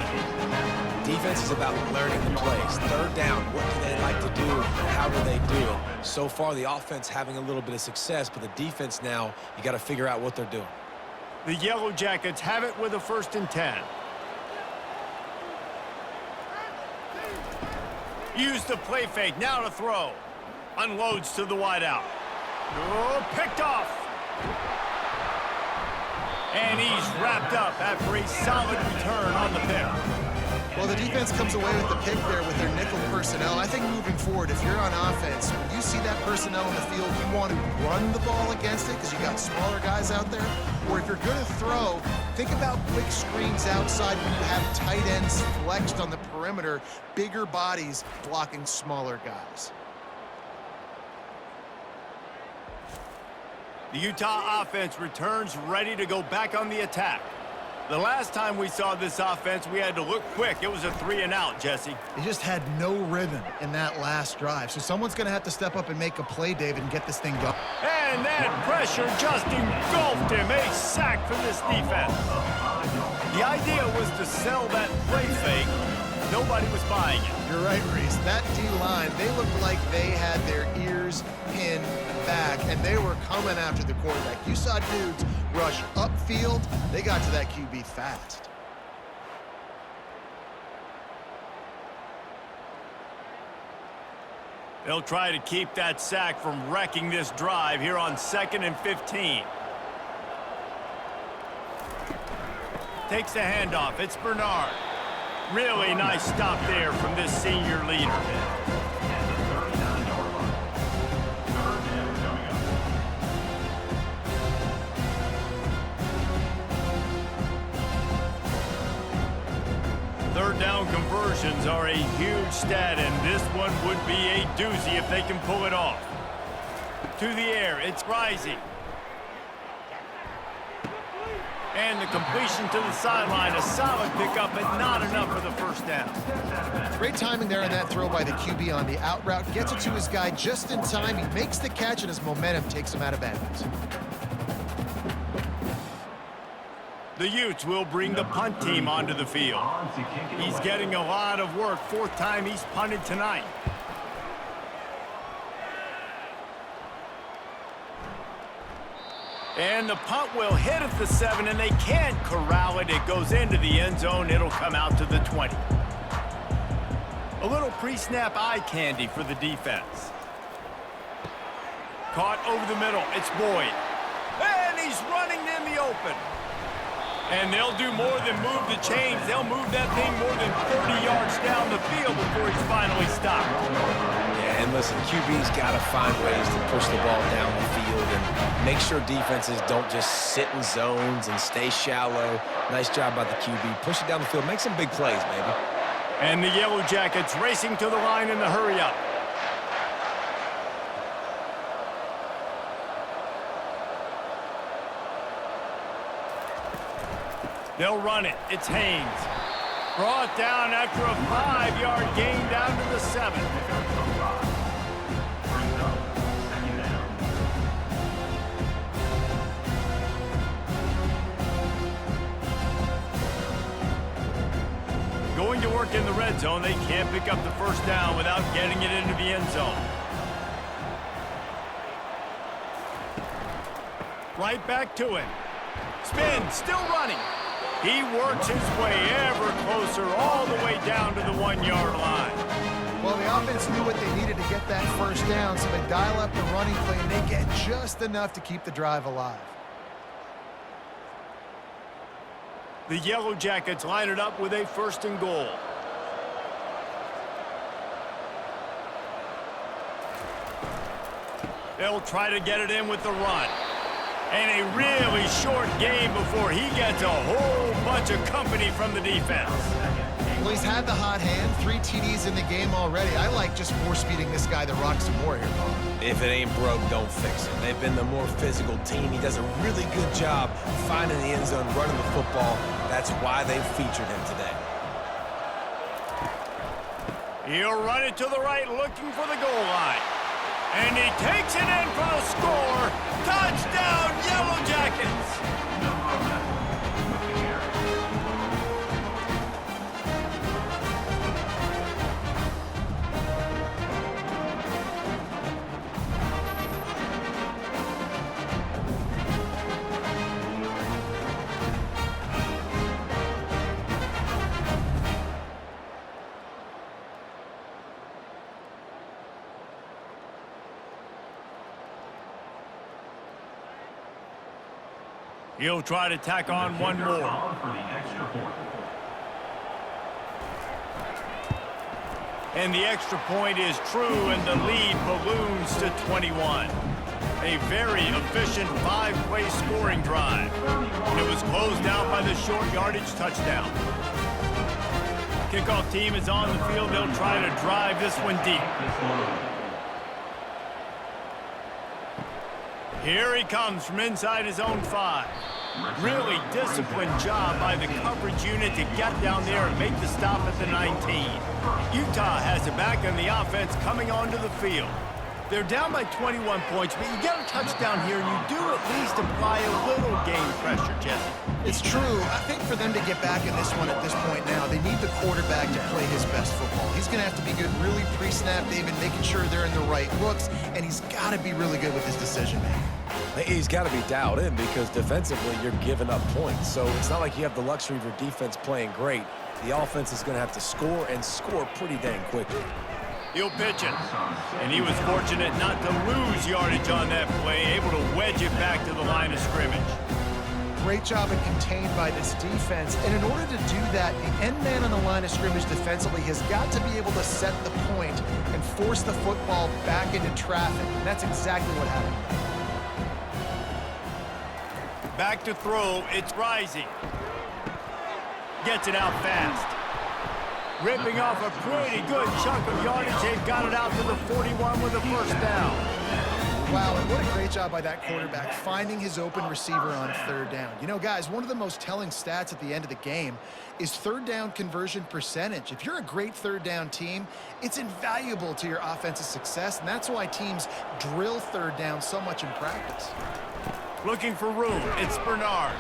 Defense is about learning the plays. Third down, what do they like to do? How do they do it? So far, the offense having a little bit of success, but the defense now, you got to figure out what they're doing. The Yellow Jackets have it with a 1st and 10. Use the play fake, now to throw. Unloads to the wideout. Oh, picked off. And he's wrapped up after a solid return on the pick. Well, the defense comes away with the pick there with their nickel personnel. I think moving forward, if you're on offense, when you see that personnel in the field, you want to run the ball against it because you got smaller guys out there. Or if you're going to throw, think about quick screens outside when you have tight ends flexed on the perimeter, bigger bodies blocking smaller guys. The Utah offense returns ready to go back on the attack. The last time we saw this offense, we had to look quick. It was a 3-and-out, Jesse. They just had no rhythm in that last drive. So someone's going to have to step up and make a play, David, and get this thing going. And that pressure just engulfed him. A sack for this defense. The idea was to sell that play fake. Nobody was buying it. You're right, Reese. That D-line, they looked like they had their ears pinned back, and they were coming after the quarterback. You saw dudes rush upfield. They got to that QB fast. They'll try to keep that sack from wrecking this drive here on 2nd and 15. Takes the handoff. It's Bernard. Really nice stop there from this senior leader. Third down conversions are a huge stat, and this one would be a doozy if they can pull it off. To the air, it's Rising. And the completion to the sideline, a solid pickup, but not enough for the 1st down. Great timing there on that throw by the QB on the out route. Gets it to his guy just in time. He makes the catch, and his momentum takes him out of bounds. The Utes will bring the punt team onto the field. He's getting a lot of work. 4th time he's punted tonight. And the punt will hit at the 7, and they can't corral it. It goes into the end zone. It'll come out to the 20. A little pre-snap eye candy for the defense. Caught over the middle. It's Boyd. And he's running in the open. And they'll do more than move the chains. They'll move that thing more than 30 yards down the field before he's finally stopped. Yeah, and listen, QB's got to find ways to push the ball down the field and make sure defenses don't just sit in zones and stay shallow. Nice job by the QB. Push it down the field. Make some big plays, baby. And the Yellow Jackets racing to the line in the hurry-up. They'll run it. It's Haynes. Brought down after a 5-yard gain down to the 7. Going to work in the red zone. They can't pick up the 1st down without getting it into the end zone. Right back to him. Spin, still running. He works his way ever closer all the way down to the 1-yard line. Well, the offense knew what they needed to get that 1st down, so they dial up the running play, and they get just enough to keep the drive alive. The Yellow Jackets line it up with a 1st and goal. They'll try to get it in with the run. And a really short game before he gets a whole bunch of company from the defense. Well, he's had the hot hand, 3 TDs in the game already. I like just force-feeding this guy the rock some more here, Paul. If it ain't broke, don't fix it. They've been the more physical team. He does a really good job finding the end zone, running the football. That's why they've featured him today. He'll run it to the right, looking for the goal line. And he takes it in for the score. Touchdown, Yellow Jackets! He'll try to tack on one more. And the extra point is true, and the lead balloons to 21. A very efficient 5-play scoring drive. And it was closed out by the short yardage touchdown. Kickoff team is on the field. They'll try to drive this one deep. Here he comes from inside his own 5. Really disciplined job by the coverage unit to get down there and make the stop at the 19. Utah has it back on the offense coming onto the field. They're down by 21 points, but you get a touchdown here, and you do at least apply a little game pressure, Jesse. It's true. I think for them to get back in this one at this point now, they need the quarterback to play his best football. He's going to have to be good really pre-snap, David, making sure they're in the right looks, and he's got to be really good with his decision-making. He's got to be dialed in because defensively you're giving up points. So it's not like you have the luxury of your defense playing great. The offense is going to have to score and score pretty dang quickly. He'll pitch it. And he was fortunate not to lose yardage on that play, able to wedge it back to the line of scrimmage. Great job and contained by this defense. And in order to do that, the end man on the line of scrimmage defensively has got to be able to set the point and force the football back into traffic. And that's exactly what happened. Back to throw. It's Rising. Gets it out fast. Ripping off a pretty good chunk of yardage. They've got it out to the 41 with a first down. Wow, and what a great job by that quarterback, finding his open receiver on 3rd down. You know, guys, one of the most telling stats at the end of the game is 3rd down conversion percentage. If you're a great 3rd down team, it's invaluable to your offensive success, and that's why teams drill 3rd down so much in practice. Looking for room. It's Bernard.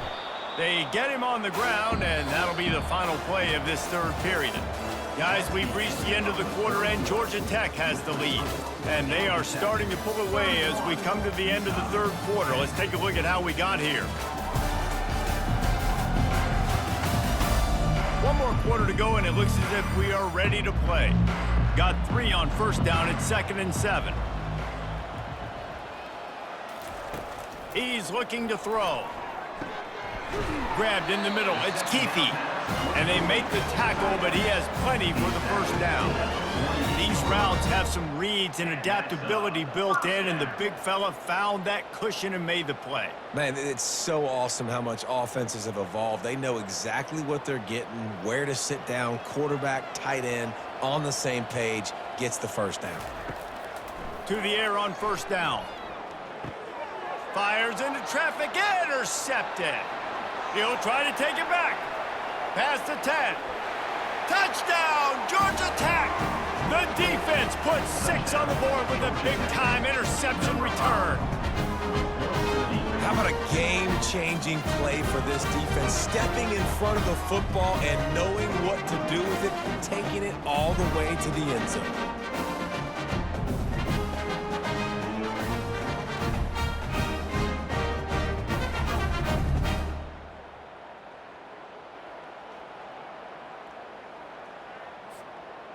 They get him on the ground, and that'll be the final play of this 3rd period. Guys, we've reached the end of the quarter, and Georgia Tech has the lead. And they are starting to pull away as we come to the end of the 3rd quarter. Let's take a look at how we got here. One more quarter to go, and it looks as if we are ready to play. Got 3 on first down at 2nd and 7. He's looking to throw. Grabbed in the middle. It's Keefe. And they make the tackle, but he has plenty for the first down. These routes have some reads and adaptability built in, and the big fella found that cushion and made the play. Man, it's so awesome how much offenses have evolved. They know exactly what they're getting, where to sit down, quarterback, tight end, on the same page, gets the first down. To the air on first down. Fires into traffic, intercepted. He'll try to take it back. Past the 10. Touchdown, Georgia Tech. The defense puts 6 on the board with a big-time interception return. How about a game-changing play for this defense? Stepping in front of the football and knowing what to do with it, taking it all the way to the end zone.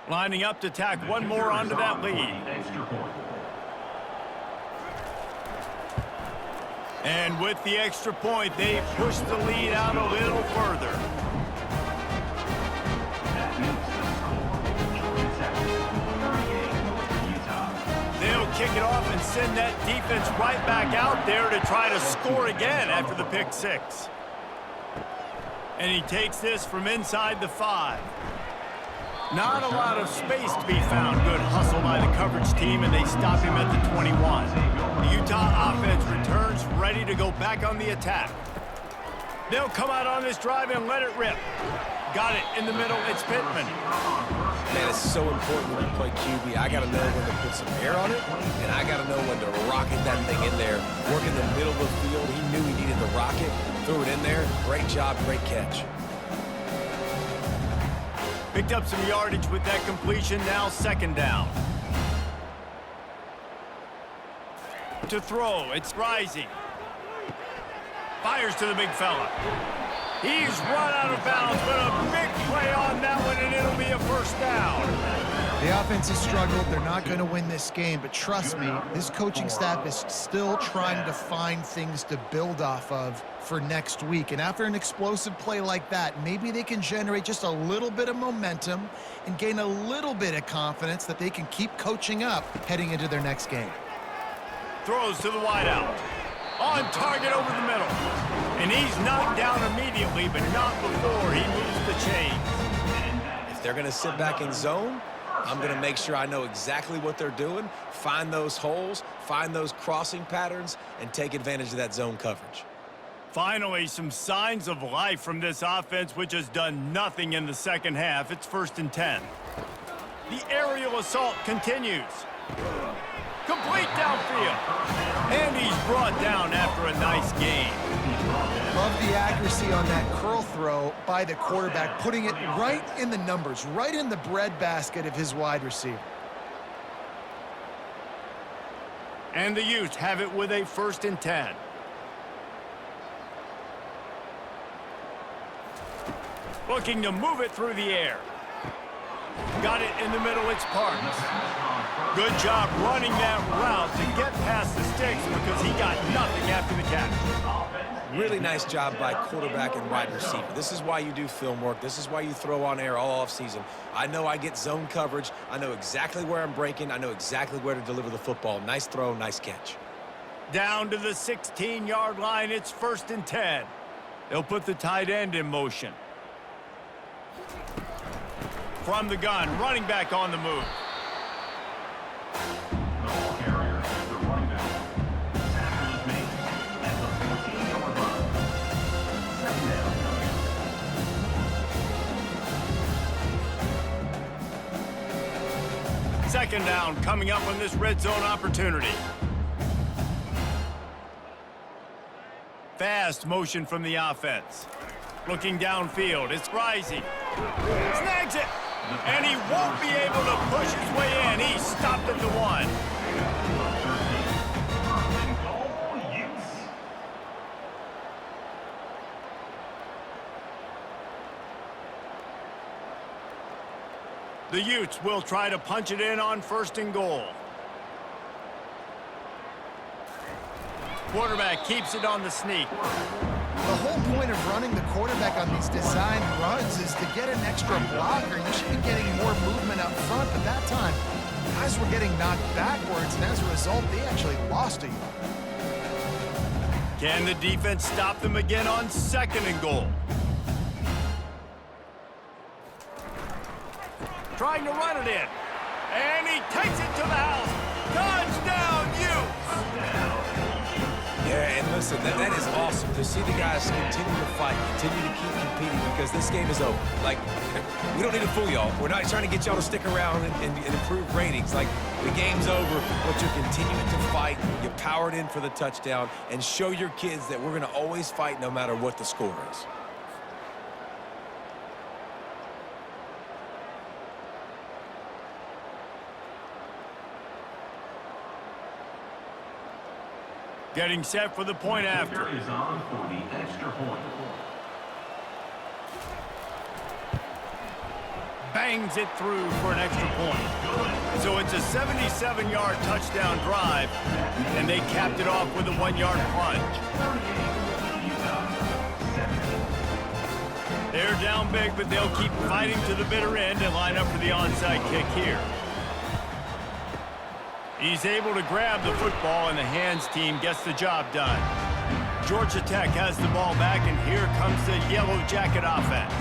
Lining up to tack one more onto that lead. And with the extra point, they push the lead out a little further. They'll kick it off and send that defense right back out there to try to score again after the pick six. And he takes this from inside the 5. Not a lot of space to be found. Good hustle by the coverage team, and they stop him at the 21. The Utah offense returns, ready to go back on the attack. They'll come out on this drive and let it rip. Got it in the middle. It's Pittman. Man, it's so important when you play QB. I got to know when to put some air on it, and I got to know when to rocket that thing in there. Work in the middle of the field. He knew he needed the rocket. Threw it in there. Great job, great catch. Picked up some yardage with that completion. Now second down. To throw. It's Rising. Fires to the big fella. He's run out of bounds, but a big play on that one, and it'll be a first down. The offense has struggled. They're not going to win this game, but trust me, this coaching staff is still trying to find things to build off of for next week. And after an explosive play like that, maybe they can generate just a little bit of momentum and gain a little bit of confidence that they can keep coaching up heading into their next game. Throws to the wideout. On target over the middle. And he's knocked down immediately, but not before he moves the chains. If they're going to sit back in zone, I'm going to make sure I know exactly what they're doing, find those holes, find those crossing patterns, and take advantage of that zone coverage. Finally, some signs of life from this offense, which has done nothing in the second half. It's 1st and 10. The aerial assault continues. Complete downfield. And he's brought down after a nice gain. Love the accuracy on that curl throw by the quarterback, putting it right in the numbers, right in the breadbasket of his wide receiver. And the Utes have it with a 1st and 10. Looking to move it through the air. Got it in the middle, it's Parks. Good job running that route to get past the sticks because he got nothing after the catch. Really nice job by quarterback and wide receiver. This is why you do film work. This is why you throw on air all offseason. I know I get zone coverage. I know exactly where I'm breaking. I know exactly where to deliver the football. Nice throw, nice catch. Down to the 16-yard line, it's 1st and 10. They'll put the tight end in motion. From the gun, running back on the move. Second down coming up on this red zone opportunity. Fast motion from the offense. Looking downfield, it's Rising. Snags it, and he won't be able to push his way in. He's stopped at the 1. The Utes will try to punch it in on 1st and goal. Quarterback keeps it on the sneak. The whole point of running the quarterback on these designed runs is to get an extra blocker. You should be getting more movement up front, but that time, guys were getting knocked backwards, and as a result, they actually lost a yard. Can the defense stop them again on 2nd and goal? Trying to run it in. And he takes it to the house. Touchdown, Utes! Yeah, and listen, that is awesome to see the guys continue to fight, continue to keep competing, because this game is over. Like, we don't need to fool y'all. We're not trying to get y'all to stick around and improve ratings. Like, the game's over, but you're continuing to fight. You powered in for the touchdown, and show your kids that we're going to always fight no matter what the score is. Getting set for the point after. Is on for the extra point. Bangs it through for an extra point. So it's a 77-yard touchdown drive, and they capped it off with a 1-yard plunge. They're down big, but they'll keep fighting to the bitter end and line up for the onside kick here. He's able to grab the football, and the hands team gets the job done. Georgia Tech has the ball back, and here comes the Yellow Jacket offense.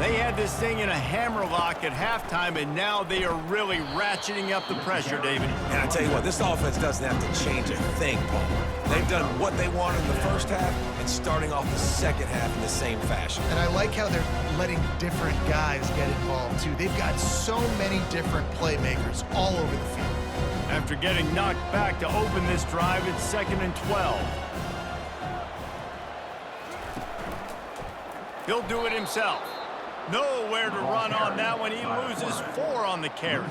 They had this thing in a hammerlock at halftime, and now they are really ratcheting up the pressure, David. And I tell you what, this offense doesn't have to change a thing, Paul. They've done what they wanted in the first half and starting off the second half in the same fashion. And I like how they're letting different guys get involved, too. They've got so many different playmakers all over the field. After getting knocked back to open this drive, it's 2nd and 12. He'll do it himself. Nowhere to run on that one. He loses 4 on the carry.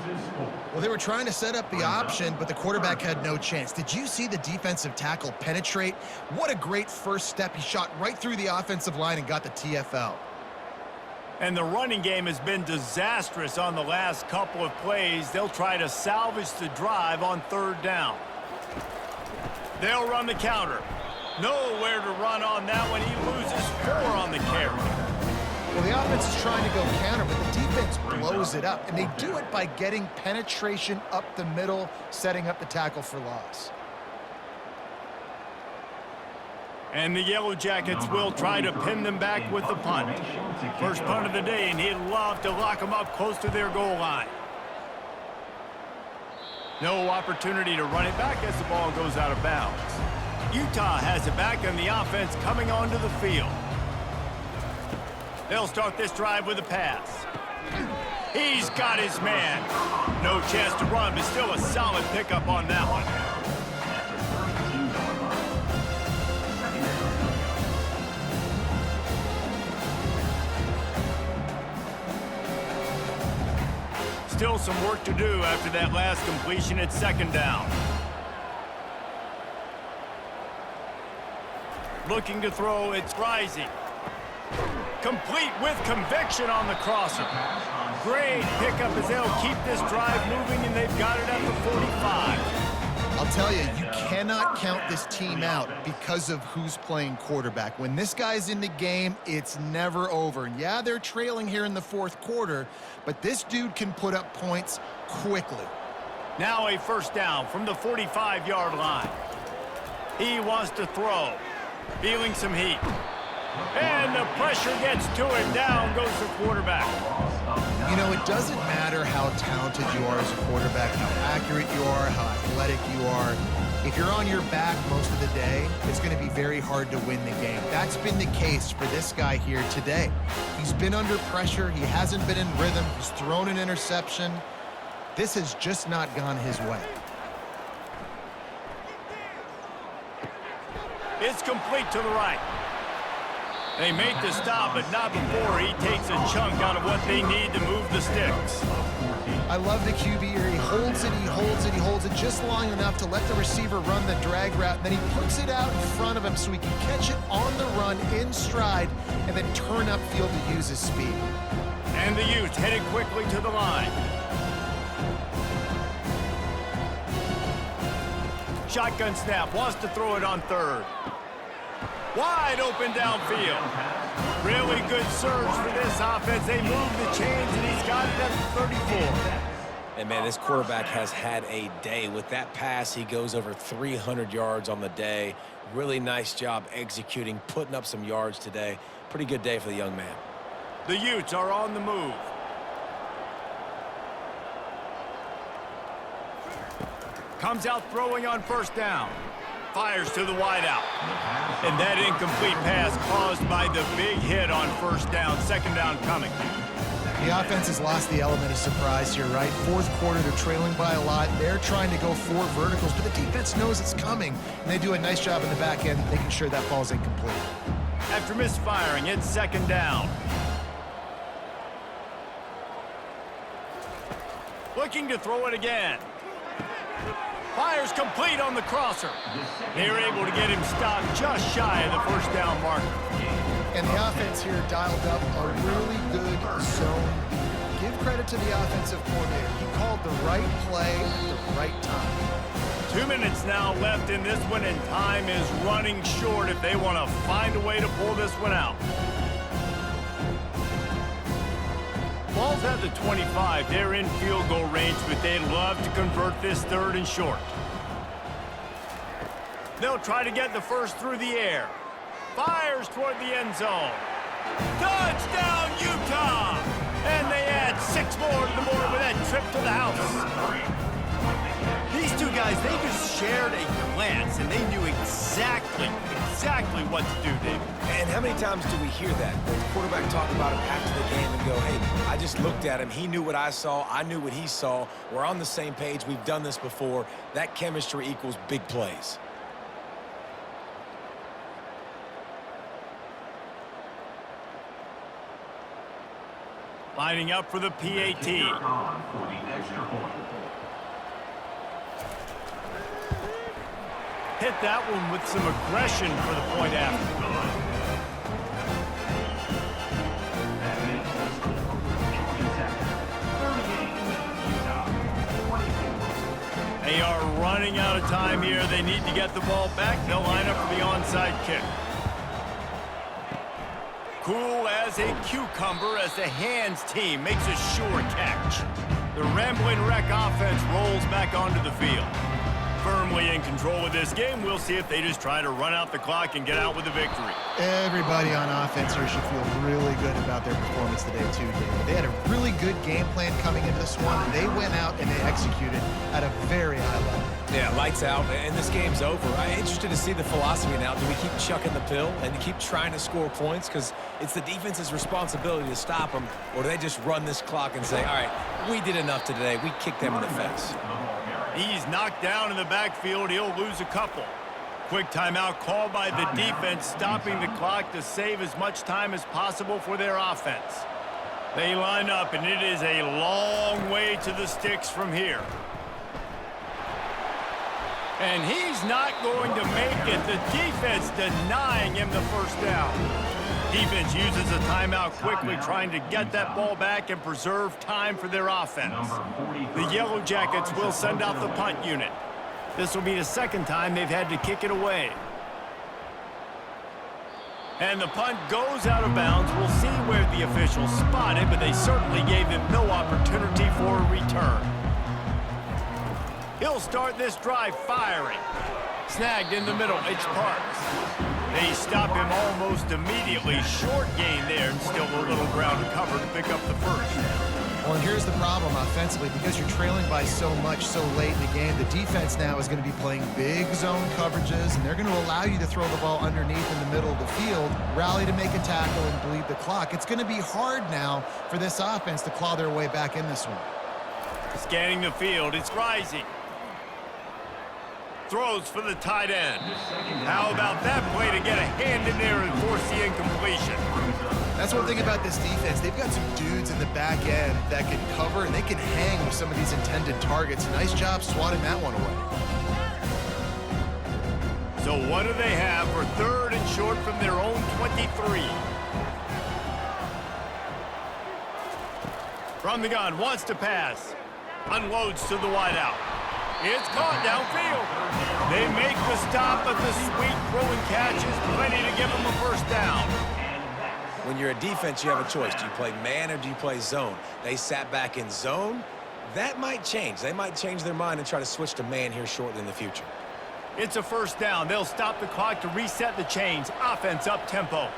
Well, they were trying to set up the option, but the quarterback had no chance. Did you see the defensive tackle penetrate? What a great first step. He shot right through the offensive line and got the TFL. And the running game has been disastrous on the last couple of plays. They'll try to salvage the drive on 3rd down. They'll run the counter. Nowhere to run on that one. He loses 4 on the carry. Well, the offense is trying to go counter, but the defense blows it up. And they do it by getting penetration up the middle, setting up the tackle for loss. And the Yellow Jackets will try to pin them back with the punt. First punt of the day, and he'd love to lock them up close to their goal line. No opportunity to run it back as the ball goes out of bounds. Utah has it back, and the offense coming onto the field. They'll start this drive with a pass. He's got his man. No chance to run, but still a solid pickup on that one. Still some work to do after that last completion at 2nd down. Looking to throw, it's Rising. Complete with conviction on the crosser. Great pickup as they'll keep this drive moving, and they've got it at the 45. I'll tell you, you cannot count this team out because of who's playing quarterback. When this guy's in the game, it's never over. And yeah, they're trailing here in the 4th quarter, but this dude can put up points quickly. Now a 1st down from the 45-yard line. He wants to throw. Feeling some heat. And the pressure gets to him. Down goes the quarterback. You know, it doesn't matter how talented you are as a quarterback, how accurate you are, how athletic you are. If you're on your back most of the day, it's going to be very hard to win the game. That's been the case for this guy here today. He's been under pressure. He hasn't been in rhythm. He's thrown an interception. This has just not gone his way. It's complete to the right. They make the stop, but not before he takes a chunk out of what they need to move the sticks. I love the QB here. He holds it, he holds it, he holds it just long enough to let the receiver run the drag route, and then he puts it out in front of him so he can catch it on the run in stride and then turn upfield to use his speed. And the Utes headed quickly to the line. Shotgun snap, wants to throw it on 3rd. Wide open downfield. Really good surge for this offense. They move the chains, and he's got it at 34. And, man, this quarterback has had a day. With that pass, he goes over 300 yards on the day. Really nice job executing, putting up some yards today. Pretty good day for the young man. The Utes are on the move. Comes out throwing on 1st down. Fires to the wideout. And that incomplete pass caused by the big hit on 1st down. 2nd down coming. The offense has lost the element of surprise here, right? 4th quarter, they're trailing by a lot. They're trying to go 4 verticals, but the defense knows it's coming, and they do a nice job in the back end making sure that ball's incomplete. After misfiring, it's 2nd down. Looking to throw it again. Fires complete on the crosser. They're able to get him stopped just shy of the 1st down marker. And the offense here dialed up a really good zone. Give credit to the offensive coordinator. He called the right play at the right time. 2 minutes now left in this one, and time is running short if they want to find a way to pull this one out. Ball's at the 25. They're in field goal range, but they'd love to convert this 3rd and short. They'll try to get the first through the air. Fires toward the end zone. Touchdown, Utah! And they add 6 more to the board with that trip to the house. These two guys, they just shared a glance, and they knew exactly what to do, David. And how many times do we hear that? The quarterback talk about him after the game and go, hey, I just looked at him. He knew what I saw. I knew what he saw. We're on the same page. We've done this before. That chemistry equals big plays. Lining up for the PAT. On for the extra point. Hit that one with some aggression for the point after. That makes the score 27. 38, Utah 24. They are running out of time here. They need to get the ball back. They'll line up for the onside kick. Cool as a cucumber as the hands team makes a sure catch. The Rambling Wreck offense rolls back onto the field. Firmly in control of this game. We'll see if they just try to run out the clock and get out with a victory. Everybody on offense here should feel really good about their performance today, too, David. They had a really good game plan coming into this one. They went out and they executed at a very high level. Yeah, lights out, and this game's over. I'm interested to see the philosophy now. Do we keep chucking the pill and keep trying to score points? Because it's the defense's responsibility to stop them, or do they just run this clock and say, all right, we did enough today. We kicked them in the face. He's knocked down in the backfield. He'll lose a couple. Quick timeout called by the defense, stopping the clock to save as much time as possible for their offense. They line up, and it is a long way to the sticks from here. And he's not going to make it. The defense denying him the first down. Defense uses a timeout quickly, trying to get that ball back and preserve time for their offense. The Yellow Jackets will send out the punt unit. This will be the 2nd time they've had to kick it away. And the punt goes out of bounds. We'll see where the officials spot it, but they certainly gave him no opportunity for a return. He'll start this drive firing. Snagged in the middle, it's Parks. They stop him almost immediately. Short gain there, and still a little ground to cover to pick up the first. Well, and here's the problem offensively. Because you're trailing by so much so late in the game, the defense now is going to be playing big zone coverages, and they're going to allow you to throw the ball underneath in the middle of the field, rally to make a tackle, and bleed the clock. It's going to be hard now for this offense to claw their way back in this one. Scanning the field, it's Rising. Throws for the tight end. How about that play to get a hand in there and force the incompletion? That's one thing about this defense. They've got some dudes in the back end that can cover, and they can hang with some of these intended targets. Nice job swatting that one away. So what do they have for 3rd and short from their own 23? From the gun, wants to pass. Unloads to the wideout. It's caught downfield. They make the stop, but the sweet throwing catch is plenty to give them a first down. When you're a defense, you have a choice. Do you play man or do you play zone? They sat back in zone. That might change. They might change their mind and try to switch to man here shortly in the future. It's a first down. They'll stop the clock to reset the chains. Offense up tempo.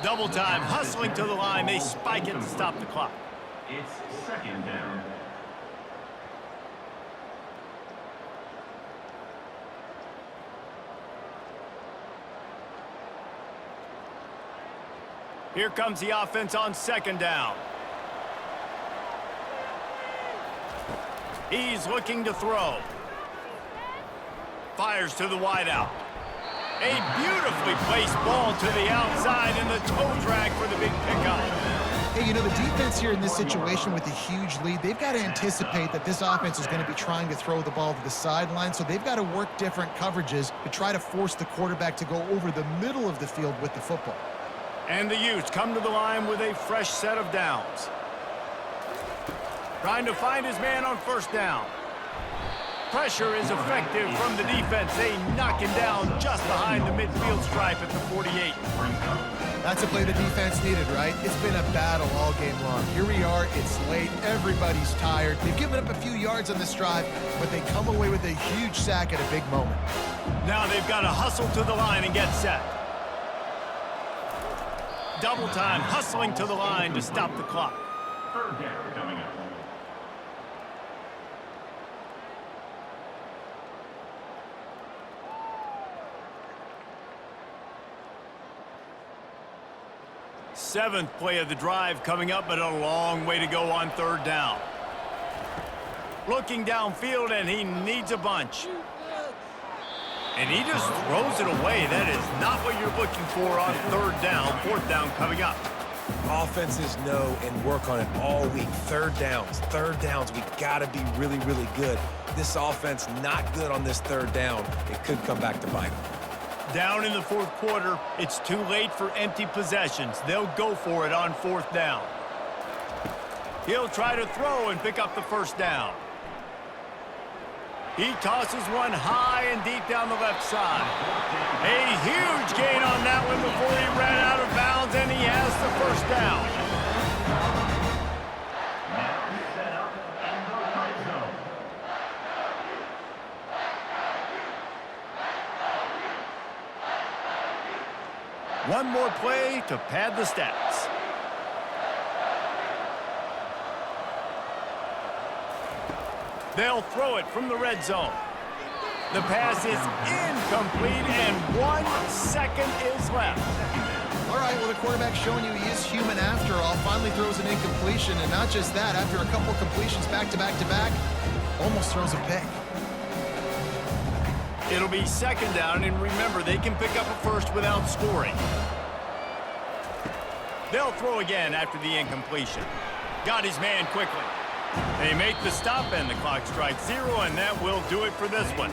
Double time, hustling to the line. They spike it to stop the clock. It's 2nd down. Here comes the offense on 2nd down. He's looking to throw. Fires to the wideout. A beautifully placed ball to the outside and the toe drag for the big pickup. Hey, you know, the defense here in this situation with a huge lead, they've got to anticipate that this offense is going to be trying to throw the ball to the sideline, so they've got to work different coverages to try to force the quarterback to go over the middle of the field with the football. And the Utes come to the line with a fresh set of downs. Trying to find his man on 1st down. Pressure is effective from the defense. They knock him down just behind the midfield stripe at the 48. That's a play the defense needed, right? It's been a battle all game long. Here we are, it's late, everybody's tired. They've given up a few yards on this drive, but they come away with a huge sack at a big moment. Now they've got to hustle to the line and get set. Double time, hustling to the line to stop the clock. Third down coming up. Seventh play of the drive coming up, but a long way to go on third down. Looking downfield, and he needs a bunch. And he just throws it away. That is not what you're looking for on third down. Fourth down coming up. Offenses know and work on it all week. Third downs, we got to be really, really good. This offense not good on this third down. It could come back to bite them. Down in the fourth quarter, it's too late for empty possessions. They'll go for it on fourth down. He'll try to throw and pick up the first down. He tosses one high and deep down the left side. A huge gain on that one before he ran out of bounds, and he has the first down. Now set up in the red zone. One more play to pad the stats. They'll throw it from the red zone. The pass is incomplete, and 1 second is left. All right, well, the quarterback's showing you he is human after all. Finally throws an incompletion, and not just that, after a couple completions back-to-back-to-back, almost throws a pick. It'll be second down, and remember, they can pick up a first without scoring. They'll throw again after the incompletion. Got his man quickly. They make the stop, and the clock strikes 0, and that will do it for this one.